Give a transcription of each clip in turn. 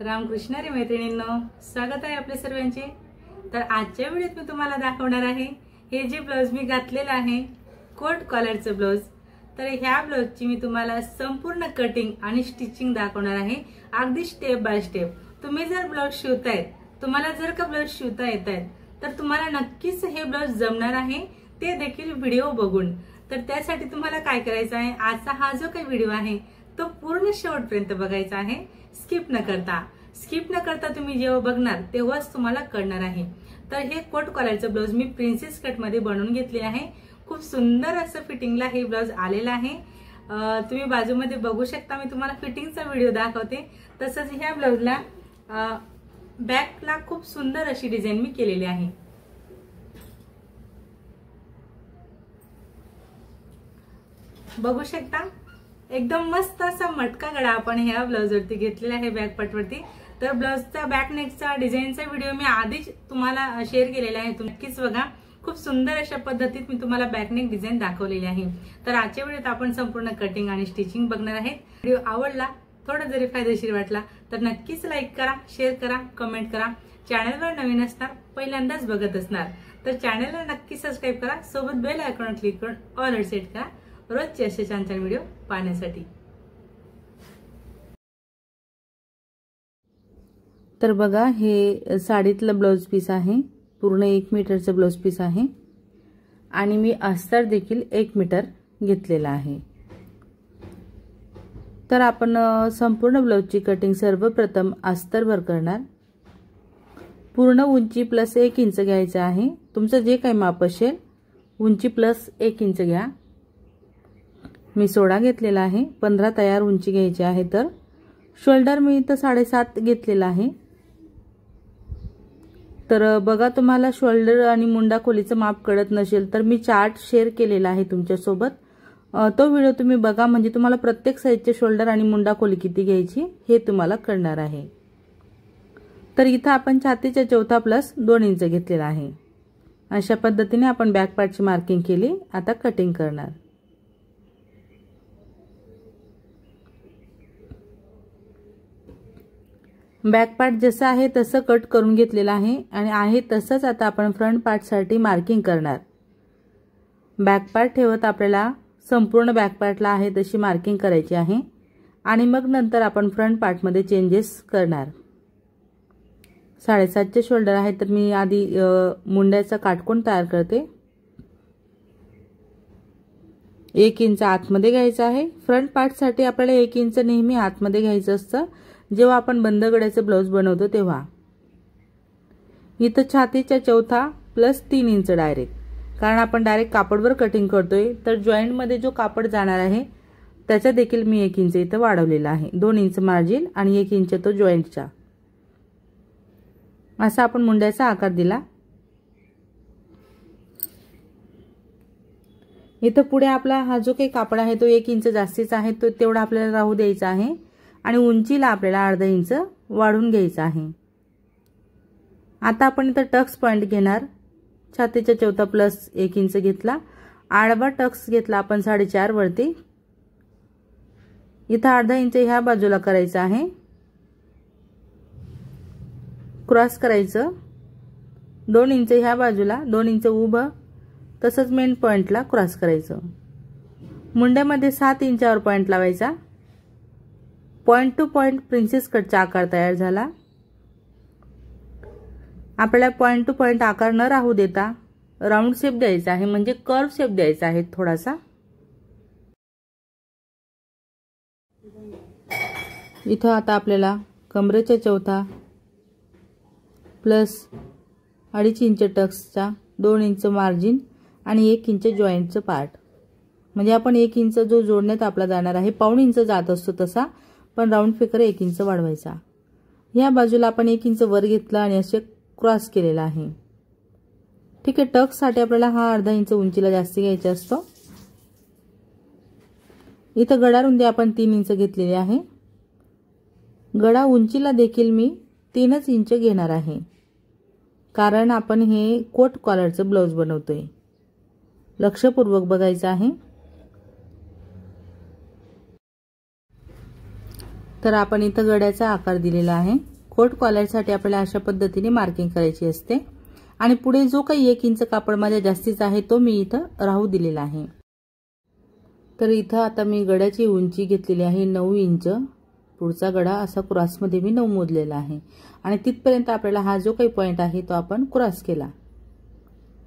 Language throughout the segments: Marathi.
रामकृष्ण रे मैत्रिणींनो, स्वागत आहे आपले सर्वांचे। तर आजच्या व्हिडिओत मी तुम्हाला दाखवणार आहे हे जे ब्लाउज मी घातलेलं आहे कोट कॉलरचं ब्लाउज। तर ह्या ब्लाउजची मी तुम्हाला संपूर्ण कटिंग आणि स्टिचिंग दाखवणार आहे, अगदी स्टेप बाय स्टेप। तुम्ही जर ब्लाउज शिवताय, तुम्हाला जर का ब्लाउज शिवता येत आहे तर तुम्हाला नक्कीच हे ब्लाउज जमणार आहे, ते देखील व्हिडिओ बघून। तर त्यासाठी तुम्हाला काय करायचं आहे, आजचा हा जो काही व्हिडिओ आहे तो पूर्ण शेवटपर्यंत बघायचा आहे, स्किप न करता तुम्ही जेव्हा बघणार तेव्हाच तुम्हाला कळणार आहे। तर हे कोट कॉलरचं ब्लाउज मी प्रिन्सेस कट मध्ये बनवून घेतले आहे। खूप सुंदर असं फिटिंगला हे ब्लाउज आलेला आहे। तुम्ही बाजूमध्ये बघू शकता, मी तुम्हाला फिटिंगचा व्हिडिओ दाखवते। तसंच ह्या ब्लाउजला बॅकला खूप सुंदर अशी डिझाइन मी केलेली आहे। बघू शकता, एकदम मस्त असा मटका गळा आपण ह्या ब्लाउज वरती घेतलेला आहे बॅक पार्ट वरती। तर ब्लाउजचा बॅक नेकचा डिझाईनचा व्हिडिओ मी आधीच तुम्हाला शेअर केलेला आहे, तुम्ही नक्कीच बघा। खूप सुंदर अशा पद्धतीत मी तुम्हाला बॅक नेक डिझाइन दाखवलेली आहे। तर आजच्या व्हिडिओत आपण संपूर्ण कटिंग आणि स्टिचिंग बघणार आहे। व्हिडिओ आवडला, थोडा जरी फायदेशीर वाटला तर नक्कीच लाईक करा, शेअर करा, कमेंट करा। चॅनलवर नवीन असणार, पहिल्यांदाच बघत असणार तर चॅनलला नक्की सबस्क्राइब करा, सोबत बेल आयकॉन क्लिक करून ऑल सेट करा रोजचे असे छान छान व्हिडिओ पाहण्यासाठी। तर बघा, हे साडीतलं ब्लाउज पीस आहे, पूर्ण 1 मीटरचं ब्लाउज पीस आहे आणि मी अस्तर देखील 1 मीटर घेतलेला आहे। तर आपण संपूर्ण ब्लाउजची कटिंग सर्वप्रथम अस्तरवर करणार। पूर्ण उंची प्लस 1 इंच घ्यायचं आहे, तुमचं जे काही माप असेल उंची प्लस 1 इंच घ्या। मी 16 घेतलेला आहे, 15 तयार उंची घ्यायची आहे। तर शोल्डर मी इथं 7.5 घेतलेला आहे। तर बघा, तुम्हाला शोल्डर आणि मुंडा खोलीचं माप कळत नसेल तर मी चार्ट शेअर केलेला आहे तुमच्या सोबत, तो व्हिडिओ तुम्ही बघा, म्हणजे तुम्हाला प्रत्येक साइजचे शोल्डर आणि मुंडा खोली किती घ्यायची हे तुम्हाला कळणार आहे। तर इथं आपण छातीच्या चौथा प्लस 2 इंच घेतलेला आहे। अशा पद्धतीने आपण बॅक पार्टची मार्किंग केली। आता कटिंग करणार। बॅक पार्ट जसं आहे तसं कट करून घेतलेला आहे तसंच आता आपण फ्रंट पार्ट साठी मार्किंग करणार। बॅक पार्ट ठेवत आपल्याला संपूर्ण बॅक पार्टला आहे तशी मार्किंग करायची आहे आणि मग नंतर आपण फ्रंट पार्ट मध्ये चेंजेस करणार। 7.5चे शोल्डर आहे, तर मी आधी मुंड्याचा काटकोन तयार करते। 1 इंच आतमध्ये घ्यायचा आहे। फ्रंट पार्ट साठी आपल्याला 1 इंच नेहमी आतमध्ये घ्यायचं असतं जेव्हा आपण बंद गळ्याचं ब्लाउज बनवतो तेव्हा। इथं छातीच्या चौथा प्लस 3 इंच डायरेक्ट, कारण आपण डायरेक्ट कापडवर कटिंग करतोय तर जॉइंट मध्ये जो कापड जाणार आहे त्याचा देखील मी 1 इंच इथं वाढवलेला आहे। 2 इंच मार्जिन आणि 1 इंच तो जॉइंटचा, असा आपण मुंड्याचा आकार दिला। इथं पुढे आपला हा जो काही कापड आहे तो 1 इंच जास्तीचा आहे, तो तेवढा आपल्याला राहू द्यायचा आहे आणि उंचीला आपल्याला अर्धा इंच वाढवून घ्यायचं आहे। आता आपण इथं टक्स पॉइंट घेणार। छातीच्या चौथा प्लस 1 इंच घेतला, आडवा टक्स घेतला आपण 4.5 वरती। इथं अर्धा इंच ह्या बाजूला करायचं आहे, क्रॉस करायचं। 2 इंच ह्या बाजूला, 2 इंच उभं, तसंच मेन पॉइंटला क्रॉस करायचं। मुंड्यामध्ये 7 इंचावर पॉइंट लावायचा। पॉइंट टू पॉइंट प्रिन्सेस कटचा आकार तयार झाला। आपल्याला पॉइंट टू पॉइंट आकार न राहू देता राउंड शेप द्यायचा आहे, म्हणजे कर्व शेप द्यायचा आहे थोडासा। इथं आता आपल्याला कमरेच्या चौथा प्लस 2.5 इंच टक्सचा, 2 इंच मार्जिन आणि 1 इंच जॉइंटचं पार्ट, म्हणजे आपण 1 इंच जो जोडण्यात आपला जाणार आहे, 1.5 इंच जात असतो तसा, पण राउंड फिगर 1 इंच वाढवायचा। या बाजूला आपण 1 इंच वर घेतला आणि असे क्रॉस केलेला आहे। ठीक आहे, टक्स साठी आपल्याला हा अर्धा इंच उंचीला जास्ती घ्यायचा असतो। इथं गळा रुंदी आपण 3 इंच घेतलेली आहे। गळा उंचीला देखील मी 3च इंच घेणार आहे, कारण आपण हे कोट कॉलरचं ब्लाउज बनवतोय। लक्षपूर्वक बघायचं आहे। तर आपण इथं गळ्याचा आकार दिलेला आहे। कोट कॉलरसाठी आपल्याला अशा पद्धतीने मार्किंग करायची असते आणि पुढे जो काही 1 इंच कापड माझ्या जास्तीचा आहे तो मी इथं राहू दिलेला आहे। तर इथं आता मी गळ्याची उंची घेतलेली आहे 9 इंच। पुढचा गळा असा क्रॉस मध्ये मी 9 मोजलेला आहे आणि तिथपर्यंत आपल्याला हा जो काही पॉइंट आहे तो आपण क्रॉस केला।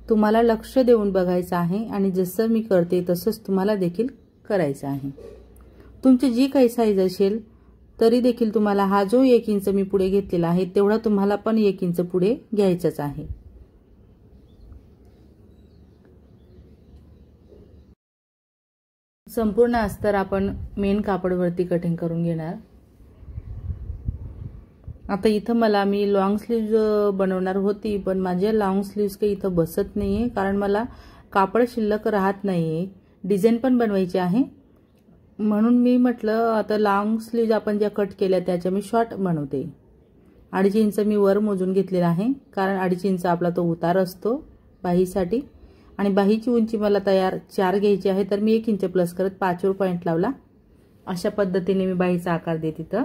तुम्हाला लक्ष देऊन बघायचं आहे आणि जसं मी करते तसंच तुम्हाला देखील करायचं आहे। तुमची जी काही साईज असेल तरी देखील तुम्हाला हा जो 1 इंच मी पुढे घेतलेला आहे तेवढा तुम्हाला पण 1 इंच पुढे घ्यायचाच आहे। संपूर्ण अस्तर आपण मेन कापडवरती कटिंग करून घेणार। आता इथं मी लॉंग स्लीव्ज बनवणार होती पण माझ्या लॉंग स्लीव्ज काही इथं बसत नाहीये कारण मला कापड शिल्लक राहत नाहीये। डिझाइन पण बनवायची आहे म्हणून मी म्हटलं आता लॉंग स्लीव्ज आपण ज्या कट केल्या त्याच्या मी शॉर्ट बनवते। 2.5 इंच मी वर मोजून घेतलेला आहे कारण 2.5 इंच आपला तो उतार असतो बाहीसाठी आणि बाहीची उंची मला तयार 4 घ्यायची आहे तर मी 1 इंच प्लस करत 5 वर पॉइंट लावला। अशा पद्धतीने मी बाहीचा आकार देते। तिथं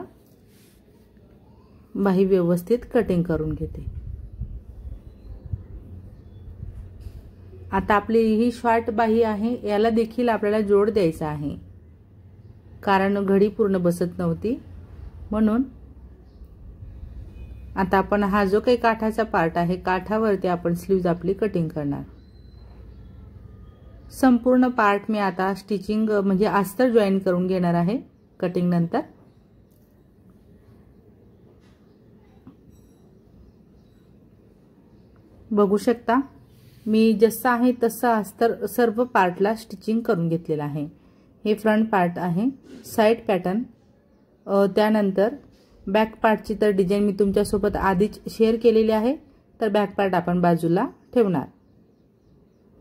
बाही व्यवस्थित कटिंग करून घेते। आता आपली ही शॉर्ट बाही आहे याला देखील आपल्याला जोड द्यायचा आहे कारण घडी पूर्ण बसत नव्हती म्हणून। आता आपण हा जो काही काठाचा पार्ट आहे काठावरती आपण स्लीव्ज आपली कटिंग करणार। संपूर्ण पार्ट मी आता स्टिचिंग म्हणजे अस्तर जॉईन करून घेणार आहे कटिंग नंतर। बघू शकता मी जसं आहे तसं अस्तर सर्व पार्टला स्टिचिंग करून घेतलेला आहे। हे फ्रंट पार्ट आहे, साइड पॅटर्न, त्यानंतर बॅक पार्टची तर डिझाइन मी तुमच्या सोबत आधीच शेअर केलेली आहे तर बॅक पार्ट आपण बाजूला ठेवणार।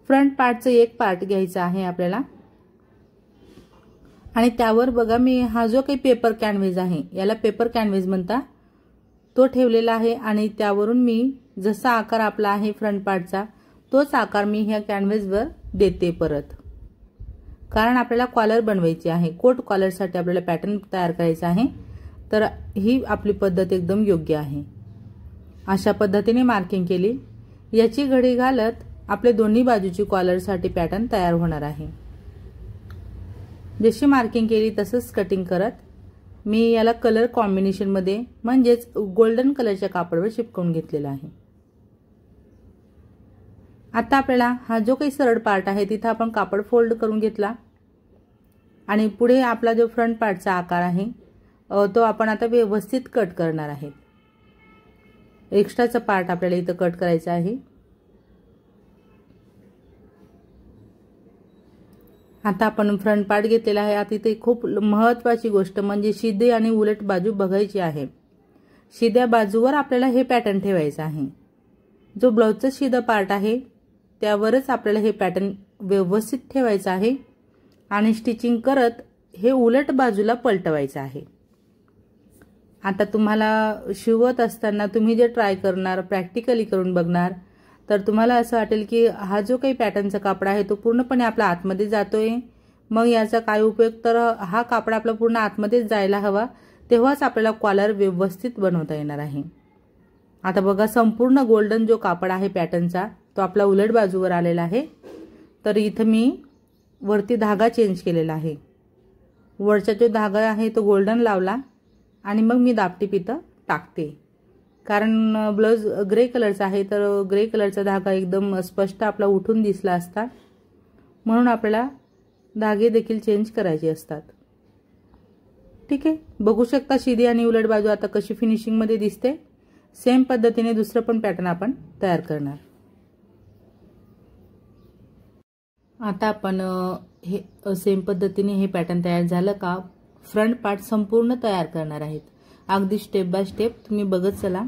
फ्रंट पार्टचं एक पार्ट घ्यायचा आहे आपल्याला आणि त्यावर बघा मी हा जो काही पेपर कॅनव्हेज आहे याला पेपर कॅनव्हेज म्हणतात तो ठेवलेला आहे आणि त्यावरून मी जसा आकार आपला आहे फ्रंट पार्टचा तोच आकार मी ह्या कॅनव्हेजवर देते परत कारण आपल्याला कॉलर बनवायची आहे। कोट कॉलरसाठी आपल्याला पॅटर्न तयार करायचा आहे तर ही आपली पद्धत एकदम योग्य आहे। अशा पद्धतीने मार्किंग केली। याची घडी घालत आपले दोन्ही बाजूची कॉलरसाठी पॅटर्न तयार होणार आहे। जशी मार्किंग केली तसंच कटिंग करत मी याला कलर कॉम्बिनेशन मध्ये म्हणजेच गोल्डन कलरच्या कापडावर चिपकवून घेतलेला आहे। आता आपल्याला हा जो काही सरळ पार्ट आहे तिथे आपण कापड फोल्ड करून घेतला आणि पुढे आपला जो फ्रंट पार्टचा आकार आहे तो आपण आता व्यवस्थित कट करणार आहे। एक्स्ट्राचा पार्ट आपल्याला इथं कट करायचा आहे। आता आपण फ्रंट पार्ट घेतलेला आहे। आता इथे खूप महत्त्वाची गोष्ट म्हणजे सीधी आणि उलट बाजू बघायची आहे। सीध्या बाजूवर आपल्याला हे पॅटर्न ठेवायचं आहे। जो ब्लाउजचा सीधा पार्ट आहे त्यावरच आपल्याला हे पॅटर्न व्यवस्थित ठेवायचं आहे आणि स्टिचिंग करत हे उलट बाजूला पलटवायचं आहे। आता तुम्हाला शिवत असताना तुम्ही जे ट्राय करणार प्रॅक्टिकली करून बघणार तर तुम्हाला असं वाटेल की हा जो काही पॅटर्नचा कापड आहे तो पूर्णपणे आपला आतमध्ये जातोय मग याचा काय उपयोग तर हा कापड आपला पूर्ण आतमध्ये जायला हवा तेव्हाच आपल्याला कॉलर व्यवस्थित बनवता येणार आहे। आता बघा संपूर्ण गोल्डन जो कापड आहे पॅटर्नचा तो आपला उलट बाजूवर आलेला आहे तर इथं मी वरती धागा चेंज केलेला आहे। वरचा जो धागा आहे तो गोल्डन लावला आणि मग मी दापटीप इथं टाकते कारण ब्लाउज ग्रे कलरचा आहे तर ग्रे कलरचा धागा एकदम स्पष्ट आपला उठून दिसला असता म्हणून आपल्याला धागे देखील चेंज करायचे असतात। ठीक आहे, बघू शकता सीधी आणि उलट बाजू आता कशी फिनिशिंग मध्ये दिसते। सेम पद्धतीने दुसरं पण पॅटर्न आपण तयार करणार। आता आपण हे सेम पद्धतीने हे पॅटर्न तयार झालं का फ्रंट पार्ट संपूर्ण तयार करणार आहेत। अगदी स्टेप बाय स्टेप तुम्ही बघत चला।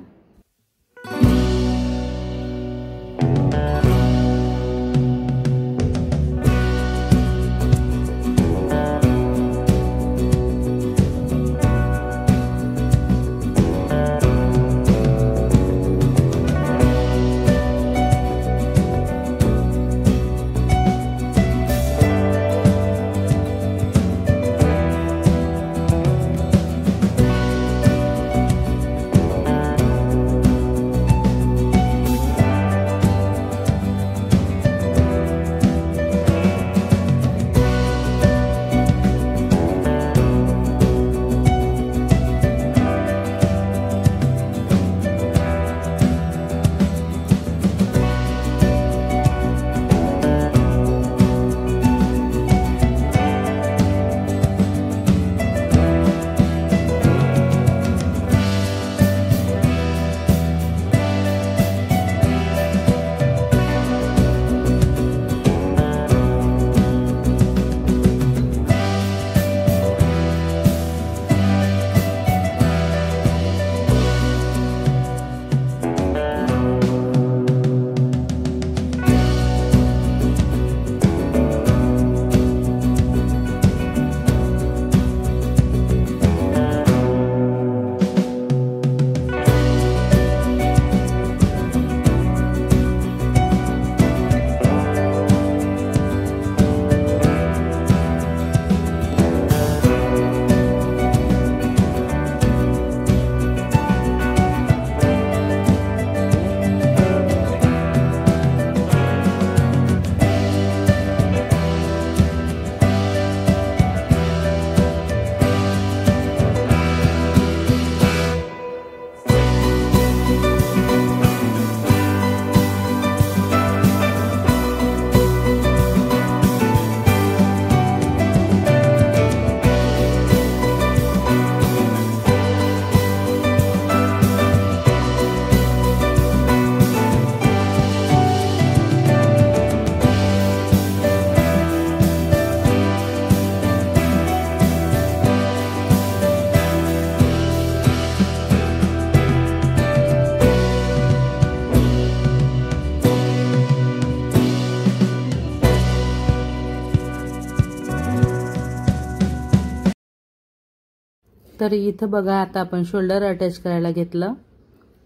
तर इथं बघा आता आपण शोल्डर अटॅच करायला घेतलं,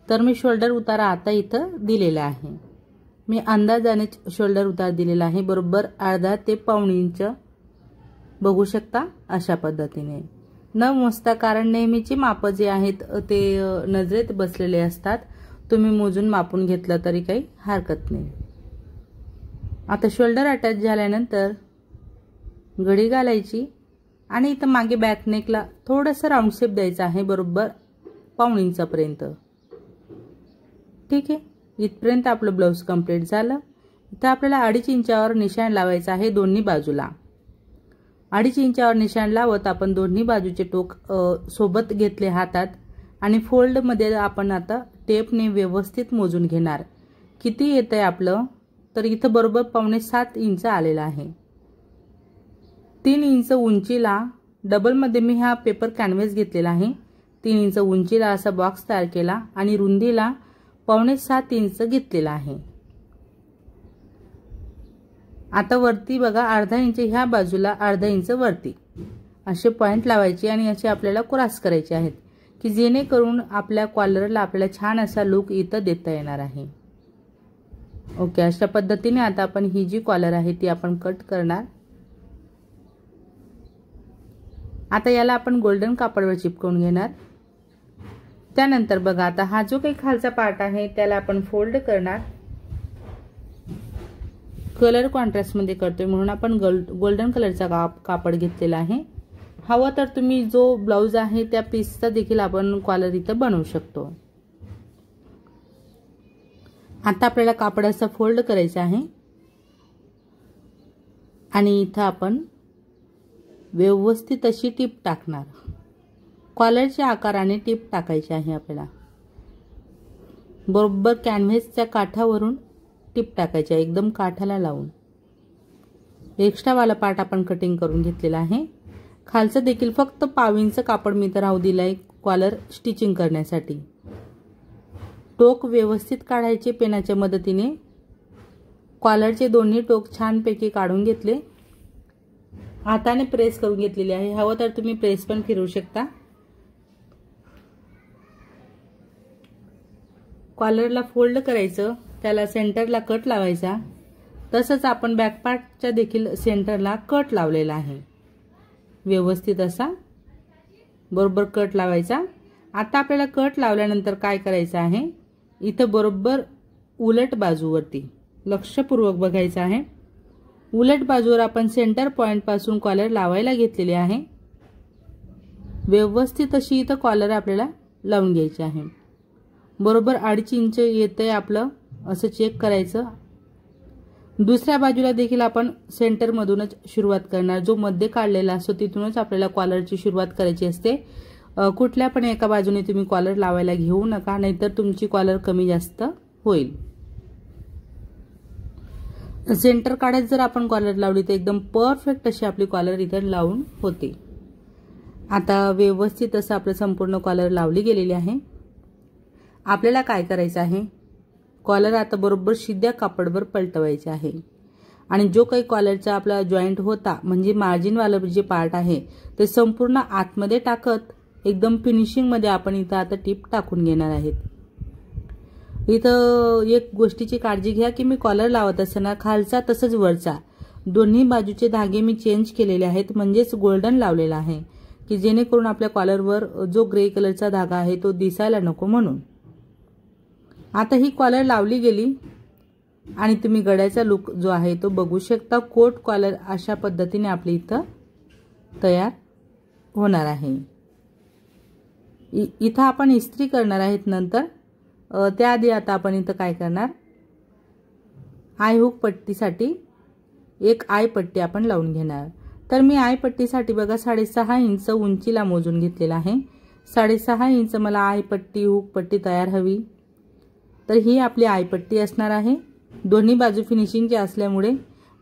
तर मी शोल्डर उतारा आता इथं दिलेला आहे. मी अंदाजाने शोल्डर उतार दिलेला आहे, बरोबर अर्धा ते पाऊण इंच बघू शकता अशा पद्धतीने. न मोजता, कारण नेहमीची माप जे आहेत ते नजरेत बसलेले असतात. तुम्ही मोजून मापून घेतलं तरी काही हरकत नाही. आता शोल्डर अटॅच झाल्यानंतर घडी घालायची आणि इथं मागे बॅक नेकला थोडंसं राऊंड शेप द्यायचा आहे, बरोबर पाऊण इंचापर्यंत. ठीक आहे, इथपर्यंत आपलं ब्लाऊज कंप्लीट झालं. इथं आपल्याला 2.5 इंचावर निशाण लावायचं आहे दोन्ही बाजूला. 2.5 इंचावर निशाण लावत आपण दोन्ही बाजूचे टोक सोबत घेतले हातात आणि फोल्डमध्ये आपण आता टेपने व्यवस्थित मोजून घेणार. किती येतंय आपलं, तर इथं बरोबर 6.25 इंच आलेला आहे. 3 इंच उंचीला डबलमध्ये मी हा पेपर कॅनव्हास घेतलेला आहे. 3 इंच उंचीला असा बॉक्स तयार केला आणि रुंदीला 6.25 इंच घेतलेला आहे. आता वरती बघा अर्धा इंच ह्या बाजूला, अर्धा इंच वरती असे पॉइंट लावायचे आणि असे आपल्याला क्रॉस करायचे आहेत, की जेणेकरून आपल्या कॉलरला आपल्याला छान असा लुक इथं देता येणार आहे. ओके, अशा पद्धतीने आता आपण ही जी कॉलर आहे ती आपण कट करणार. आता याला आपण गोल्डन कापडवर चिपकवून घेणार. त्यानंतर बघा आता हा जो काही खालचा पार्ट आहे त्याला आपण फोल्ड करणार. कलर कॉन्ट्रास्ट मध्ये करतोय म्हणून आपण गोल्डन कलरचा कापड घेतलेला आहे. हवं तर तुम्ही जो ब्लाउज आहे त्या पीसचा देखील आपण कॉलर इथं बनवू शकतो. आता आपल्याला कापड असं फोल्ड करायचं आहे आणि इथं आपण व्यवस्थित अशी टीप टाकणार. कॉलरच्या आकाराने टीप टाकायची आहे आपल्याला. बरोबर कॅनव्हासच्या काठावरून टीप टाकायची आहे, एकदम काठाला लावून. एक्स्ट्रा वाला पार्ट आपण कटिंग करून घेतलेला आहे. खालचं देखील फक्त 1/2 इंच कापड मी तर राहू दिलाय कॉलर स्टिचिंग करण्यासाठी. टोक व्यवस्थित काढायचे पेनाच्या मदतीने. कॉलरचे दोन्ही टोक छानपैकी काढून घेतले. हाताने प्रेस करून घेतलेली आहे. हवं तर तुम्ही प्रेस पण फिरवू शकता. कॉलरला फोल्ड करायचं, त्याला सेंटरला कट लावायचा. तसंच आपण बॅक पार्टच्या देखील सेंटरला कट लावलेला आहे. व्यवस्थित असा बरोबर कट लावायचा. आता आपल्याला कट लावल्यानंतर काय करायचं आहे, इथं बरोबर उलट बाजूवरती लक्षपूर्वक बघायचं आहे. उलट बाजूवर आपण सेंटर पॉइंट पासून कॉलर लावायला घेतलेली आहे. व्यवस्थित अशी इथं कॉलर आपल्याला लावून घ्यायची आहे. बरोबर 2.5 इंच येतंय आपलं असं चेक करायचं. दुसऱ्या बाजूला देखील आपण सेंटर मधूनच सुरुवात करणार. जो मध्ये काढलेला असतो तिथूनच आपल्याला कॉलरची सुरुवात करायची असते. कुठल्या पण एका बाजूने तुम्ही कॉलर लावायला घेऊ नका, नाहीतर तुमची कॉलर कमी जास्त होईल. सेंटर काढत जर आपण कॉलर लावली तर एकदम परफेक्ट अशी आपली कॉलर इथं लावून होते. आता व्यवस्थित असं आपलं संपूर्ण कॉलर लावली गेलेली आहे. आपल्याला काय करायचं आहे, कॉलर आता बरोबर शिद्या कापडवर पलटवायचे आहे आणि जो काही कॉलरचा आपला जॉईंट होता म्हणजे मार्जिन वाला जे पार्ट आहे ते संपूर्ण आतमध्ये टाकत एकदम फिनिशिंग मध्ये आपण इथं आता टीप टाकून घेणार आहेत. इथं एक गोष्टीची काळजी घ्या की मी कॉलर लावत असताना खालचा तसंच वरचा दोन्ही बाजूचे धागे मी चेंज केलेले आहेत, म्हणजेच गोल्डन लावलेला आहे, की जेणेकरून आपल्या कॉलरवर जो ग्रे कलरचा धागा आहे तो दिसायला नको म्हणून. आता ही कॉलर लावली गेली आणि तुम्ही गळ्याचा लुक जो आहे तो बघू शकता. कोट कॉलर अशा पद्धतीने आपली इथं तयार होणार आहे. इथं आपण इस्त्री करणार आहेत नंतर. त्याआधी आता आपण इथं काय करणार, आय हुक पट्टीसाठी एक आय पट्टी आपण लावून घेणार. तर मी आय पट्टीसाठी बघा 6.5 इंच उंचीला मोजून घेतलेला आहे. 6.5 इंच मला आय पट्टी हुक पट्टी तयार हवी. तर ही आपली आय पट्टी असणार आहे. दोन्ही बाजू फिनिशिंगची असल्यामुळे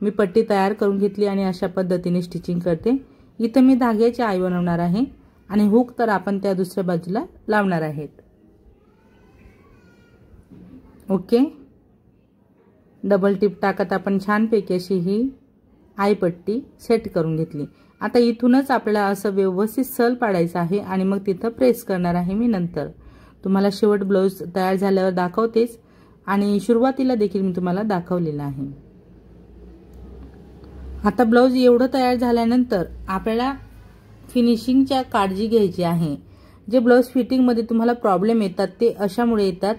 मी पट्टी तयार करून घेतली आणि अशा पद्धतीने स्टिचिंग करते. इथं मी धाग्याची आय बनवणार आहे आणि हुक तर आपण त्या दुसऱ्या बाजूला लावणार आहेत. ओके, डबल टिप टाकत आपण छानपैकी अशी ही आय पट्टी सेट करून घेतली. आता इथूनच आपल्याला असं व्यवस्थित सल पाडायचं आहे आणि मग तिथं प्रेस करणार आहे मी नंतर. तुम्हाला शेवट ब्लाऊज तयार झाल्यावर दाखवतेच आणि सुरुवातीला देखील मी तुम्हाला दाखवलेलं आहे. आता ब्लाऊज एवढं तयार झाल्यानंतर आपल्याला फिनिशिंगच्या काळजी घ्यायची आहे. जे ब्लाऊज फिटिंगमध्ये तुम्हाला प्रॉब्लेम येतात ते अशामुळे येतात.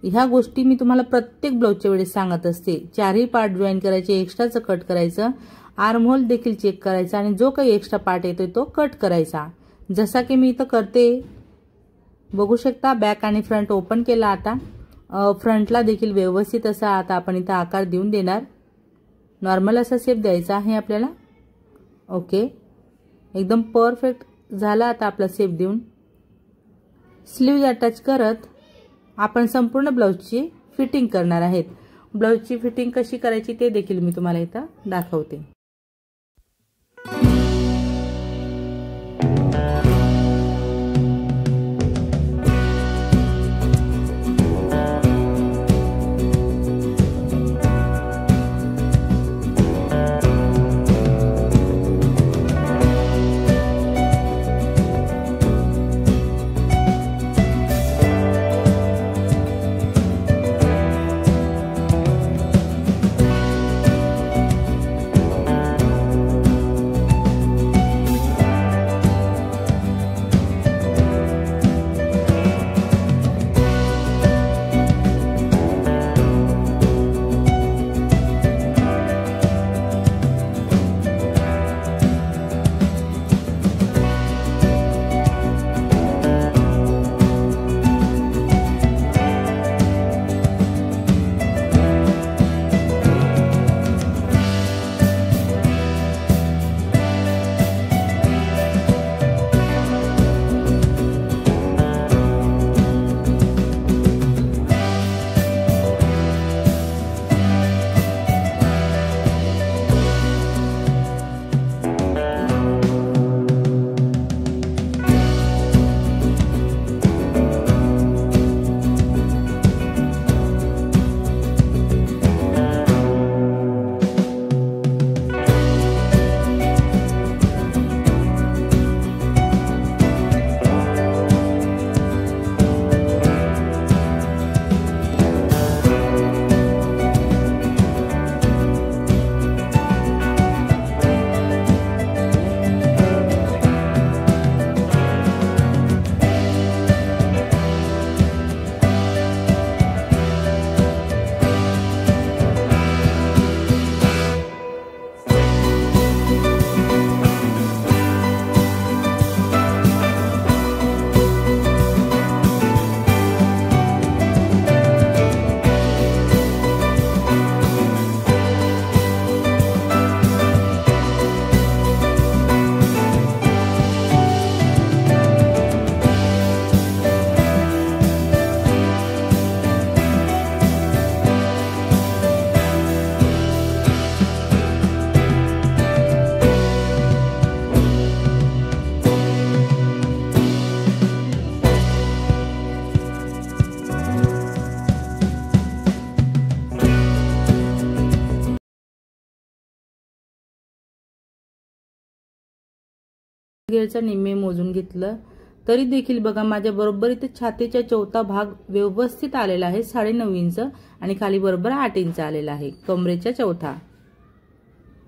ह्या गोष्टी मी तुम्हाला प्रत्येक ब्लाऊजच्या वेळेस सांगत असते. चारही पार्ट जॉईन करायचे, एक्स्ट्राचं कट करायचं, आर्महोल देखील चेक करायचा आणि जो काही एक्स्ट्रा पार्ट येतोय तो कट करायचा. जसा की मी इथं करते, बघू शकता. बॅक आणि फ्रंट ओपन केला. आता फ्रंटला देखील व्यवस्थित असा आता आपण इथं आकार देऊन देणार. नॉर्मल असा शेप द्यायचा आहे आपल्याला. ओके, एकदम परफेक्ट झाला आता आपला शेप देऊन. स्लीव्ज अटॅच करत आपण संपूर्ण ब्लाऊजची फिटिंग करणार आहेत. ब्लाऊजची फिटिंग कशी करायची ते देखील मी तुम्हाला इथं दाखवते. घेरचा निम्मे मोजून घेतलं तरी देखील बघा माझ्या बरोबर इथे छातीचा चौथा भाग व्यवस्थित आलेला आहे. 9.5 इंच आणि खाली बरोबर 8 इंच आलेला आहे कमरेच्या चौथा.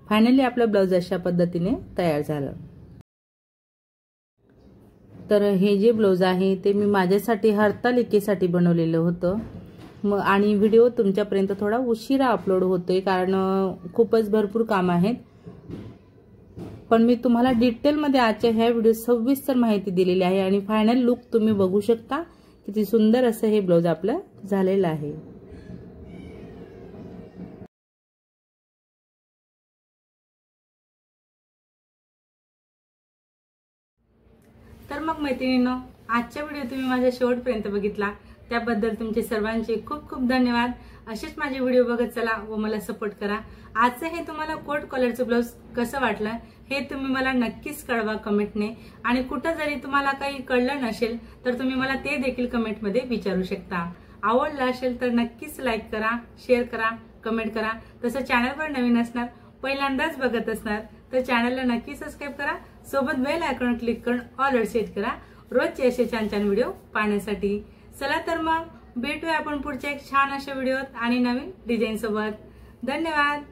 फायनली आपला ब्लाउज अशा पद्धतीने तयार झालं. तर हे जे ब्लाउज आहे ते मी माझ्यासाठी हरतालिकेसाठी बनवलेलं होतं आणि व्हिडिओ तुमच्यापर्यंत थोडा उशिरा अपलोड होतोय कारण खूपच भरपूर काम आहेत. पण मी तुम्हाला डिटेलमध्ये आजच्या ह्या व्हिडिओ सविस्तर माहिती दिलेली आहे आणि फायनल लुक तुम्ही बघू शकता. किती सुंदर असं हे ब्लाउज आपलं झालेलं आहे. तर मग मैत्रिणींनो, आजचा व्हिडिओ तुम्ही माझ्या शेवटपर्यंत बघितला त्याबद्दल तुमचे सर्वांचे खूप खूप धन्यवाद. असेच माझे व्हिडिओ बघत चला व मला सपोर्ट करा. आजचं हे तुम्हाला कोट कॉलरचं ब्लाउज कसं वाटलं हे तुम्ही मला नक्कीच कळवा कमेंटने. आणि कुठं जरी तुम्हाला काही कळलं नसेल तर तुम्ही मला ते देखील कमेंटमध्ये विचारू शकता. आवडलं असेल तर नक्कीच लाईक करा, शेअर करा, कमेंट करा. तसं चॅनलवर नवीन असणार, पहिल्यांदाच बघत असणार तर चॅनलला नक्की सबस्क्राईब करा, सोबत बेल आयकॉन क्लिक करून ऑल सेट करा रोजचे असे छान छान व्हिडिओ पाहण्यासाठी। चला तर मग भेटूया आपण पुढच्या एक छान अशा व्हिडिओत आणि नवीन डिझाईन सोबत। धन्यवाद।